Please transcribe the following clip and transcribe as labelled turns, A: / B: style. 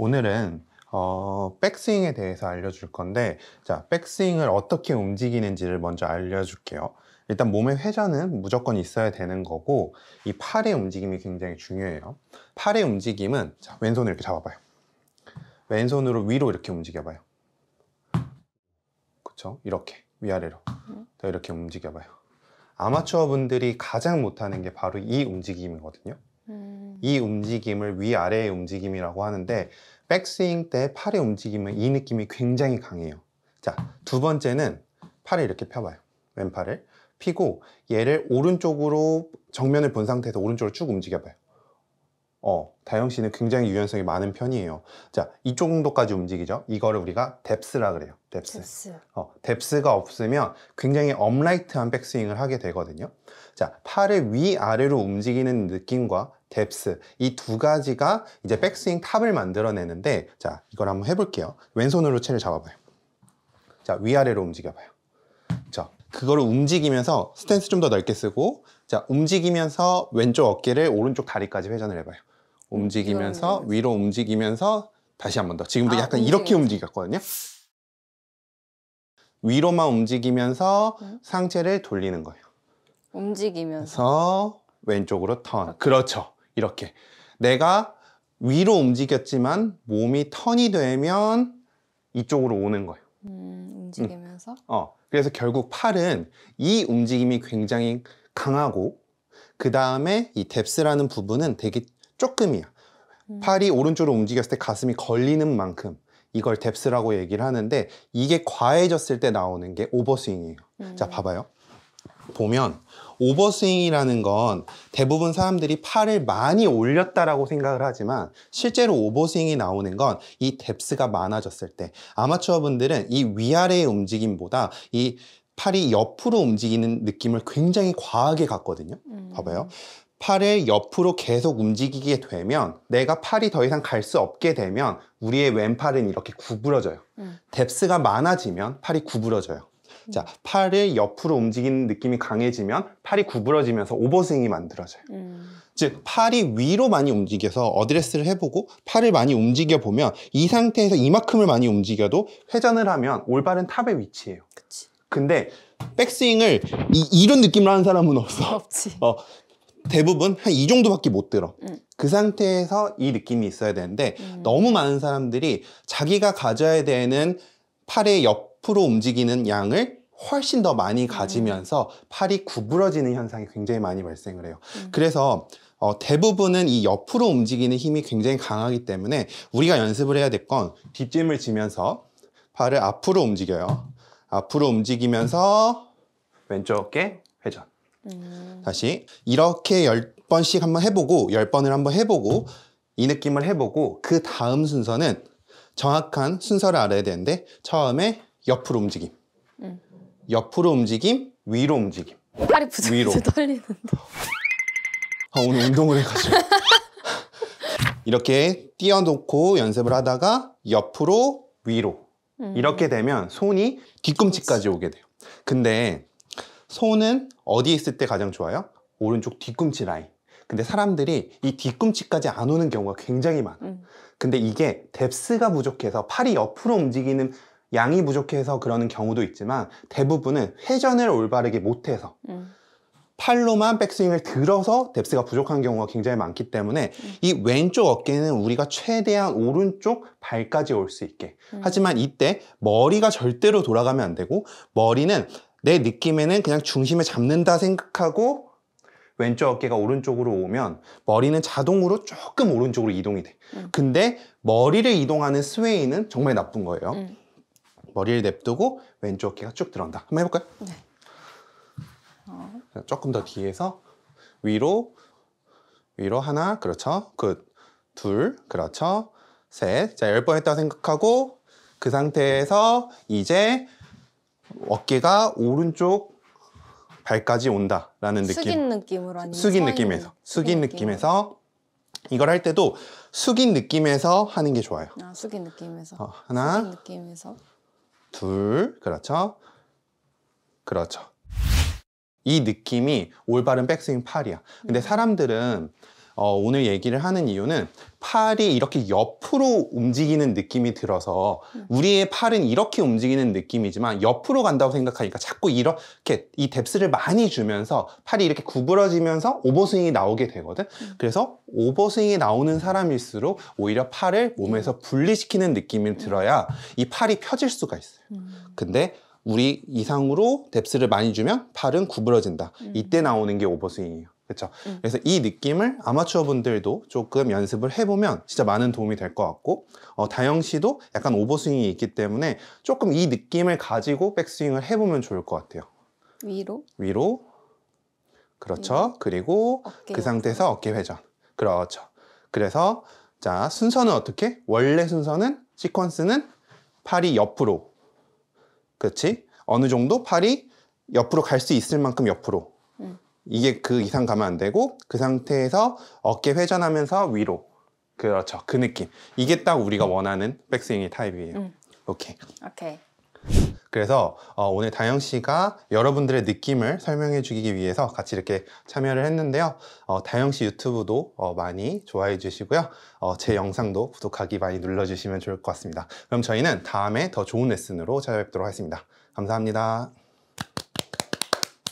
A: 오늘은 백스윙에 대해서 알려줄 건데, 자, 백스윙을 어떻게 움직이는지를 먼저 알려줄게요. 일단 몸의 회전은 무조건 있어야 되는 거고, 이 팔의 움직임이 굉장히 중요해요. 팔의 움직임은, 자, 왼손을 이렇게 잡아봐요. 왼손으로 위로 이렇게 움직여봐요. 그쵸? 이렇게 위아래로 더 이렇게 움직여봐요. 아마추어 분들이 가장 못하는 게 바로 이 움직임이거든요. 이 움직임을 위아래의 움직임이라고 하는데, 백스윙 때 팔의 움직임은 이 느낌이 굉장히 강해요. 자, 두 번째는 팔을 이렇게 펴봐요. 왼팔을 피고 얘를 오른쪽으로 정면을 본 상태에서 오른쪽으로 쭉 움직여봐요. 다영 씨는 굉장히 유연성이 많은 편이에요. 자, 이쪽 정도까지 움직이죠. 이거를 우리가 뎁스라 그래요. 뎁스. 뎁스가 없으면 굉장히 업라이트한 백스윙을 하게 되거든요. 자, 팔을 위아래로 움직이는 느낌과 뎁스, 이 두 가지가 이제 백스윙 탑을 만들어내는데, 자, 이걸 한번 해볼게요. 왼손으로 채를 잡아봐요. 자, 위아래로 움직여봐요. 자, 그거를 움직이면서 스탠스 좀 더 넓게 쓰고, 자, 움직이면서 왼쪽 어깨를 오른쪽 다리까지 회전을 해봐요. 움직이면서 위로 움직이면서 다시 한 번 더. 지금도 약간 이렇게 움직였거든요. 위로만 움직이면서 상체를 돌리는 거예요. 움직이면서 왼쪽으로 턴. 그렇죠. 이렇게. 내가 위로 움직였지만 몸이 턴이 되면 이쪽으로 오는 거예요.
B: 움직이면서?
A: 그래서 결국 팔은 이 움직임이 굉장히 강하고, 그 다음에 이 뎁스라는 부분은 되게 조금이야. 팔이 오른쪽으로 움직였을 때 가슴이 걸리는 만큼, 이걸 뎁스라고 얘기를 하는데, 이게 과해졌을 때 나오는 게 오버스윙이에요. 자, 봐봐요. 보면 오버스윙이라는 건 대부분 사람들이 팔을 많이 올렸다라고 생각을 하지만, 실제로 오버스윙이 나오는 건 이 뎁스가 많아졌을 때, 아마추어 분들은 이 위아래의 움직임보다 이 팔이 옆으로 움직이는 느낌을 굉장히 과하게 갖거든요. 봐봐요. 팔을 옆으로 계속 움직이게 되면, 내가 팔이 더 이상 갈 수 없게 되면 우리의 왼팔은 이렇게 구부러져요. 뎁스가 많아지면 팔이 구부러져요. 자, 팔을 옆으로 움직이는 느낌이 강해지면 팔이 구부러지면서 오버스윙이 만들어져요. 즉, 팔이 위로 많이 움직여서 어드레스를 해보고 팔을 많이 움직여보면, 이 상태에서 이만큼을 많이 움직여도 회전을 하면 올바른 탑의 위치예요.
B: 그치.
A: 근데 백스윙을 이런 느낌으로 하는 사람은 없어.
B: 없지.
A: 대부분 한 이 정도밖에 못 들어. 그 상태에서 이 느낌이 있어야 되는데, 너무 많은 사람들이 자기가 가져야 되는 팔의 옆으로 움직이는 양을 훨씬 더 많이 가지면서 팔이 구부러지는 현상이 굉장히 많이 발생을 해요. 그래서 대부분은 이 옆으로 움직이는 힘이 굉장히 강하기 때문에 우리가 연습을 해야 될 건, 뒷짐을 지면서 팔을 앞으로 움직여요. 앞으로 움직이면서 왼쪽 어깨 회전. 다시 이렇게 10번씩 한번 해보고, 10번을 한번 해보고, 이 느낌을 해보고, 그 다음 순서는 정확한 순서를 알아야 되는데, 처음에 옆으로 움직임, 옆으로 움직임, 위로 움직임.
B: 팔이 부들부들 떨리는데.
A: 오늘 운동을 해가지고 이렇게 띄워놓고 연습을 하다가 옆으로 위로, 이렇게 되면 손이 뒤꿈치까지 오게 돼요. 근데 손은 어디에 있을 때 가장 좋아요? 오른쪽 뒤꿈치 라인. 근데 사람들이 이 뒤꿈치까지 안 오는 경우가 굉장히 많아. 근데 이게 뎁스가 부족해서, 팔이 옆으로 움직이는 양이 부족해서 그러는 경우도 있지만, 대부분은 회전을 올바르게 못해서 팔로만 백스윙을 들어서 뎁스가 부족한 경우가 굉장히 많기 때문에, 이 왼쪽 어깨는 우리가 최대한 오른쪽 발까지 올 수 있게. 하지만 이때 머리가 절대로 돌아가면 안 되고, 머리는 내 느낌에는 그냥 중심을 잡는다 생각하고 왼쪽 어깨가 오른쪽으로 오면 머리는 자동으로 조금 오른쪽으로 이동이 돼. 근데 머리를 이동하는 스웨이는 정말 나쁜 거예요. 머리를 냅두고 왼쪽 어깨가 쭉 들어온다. 한번 해볼까요?
B: 네.
A: 조금 더 뒤에서 위로, 위로 하나, 그렇죠. 둘, 그렇죠. 셋. 자, 10번 했다고 생각하고, 그 상태에서 이제 어깨가 오른쪽 발까지 온다라는 느낌.
B: 숙인 느낌으로, 아니면
A: 숙인 느낌에서. 숙인 느낌에서. 이걸 할 때도 숙인 느낌에서 하는 게 좋아요.
B: 숙인 느낌에서.
A: 하나,
B: 숙인 느낌에서.
A: 둘, 그렇죠. 그렇죠. 이 느낌이 올바른 백스윙 팔이야. 근데 사람들은 오늘 얘기를 하는 이유는 팔이 이렇게 옆으로 움직이는 느낌이 들어서 우리의 팔은 이렇게 움직이는 느낌이지만 옆으로 간다고 생각하니까 자꾸 이렇게 이 뎁스를 많이 주면서 팔이 이렇게 구부러지면서 오버스윙이 나오게 되거든. 그래서 오버스윙이 나오는 사람일수록 오히려 팔을 몸에서 분리시키는 느낌이 들어야 이 팔이 펴질 수가 있어요. 근데 우리 이상으로 뎁스를 많이 주면 팔은 구부러진다. 이때 나오는 게 오버스윙이에요. 그렇죠? 그래서 이 느낌을 아마추어 분들도 조금 연습을 해보면 진짜 많은 도움이 될 것 같고 다영 씨도 약간 오버스윙이 있기 때문에 조금 이 느낌을 가지고 백스윙을 해보면 좋을 것 같아요.
B: 위로.
A: 위로. 그렇죠. 그리고
B: 어깨
A: 그 상태에서 어깨 회전. 그렇죠. 그래서 자, 순서는 어떻게? 원래 순서는 시퀀스는 팔이 옆으로. 그렇지? 어느 정도 팔이 옆으로 갈 수 있을 만큼 옆으로. 이게 그 이상 가면 안 되고 그 상태에서 어깨 회전하면서 위로. 그렇죠. 그 느낌. 이게 딱 우리가 원하는 백스윙의 타입이에요. 오케이.
B: 오케이.
A: 그래서 오늘 다영 씨가 여러분들의 느낌을 설명해 주기 위해서 같이 이렇게 참여를 했는데요. 다영 씨 유튜브도 많이 좋아해 주시고요. 제 영상도 구독하기 많이 눌러주시면 좋을 것 같습니다. 그럼 저희는 다음에 더 좋은 레슨으로 찾아뵙도록 하겠습니다. 감사합니다.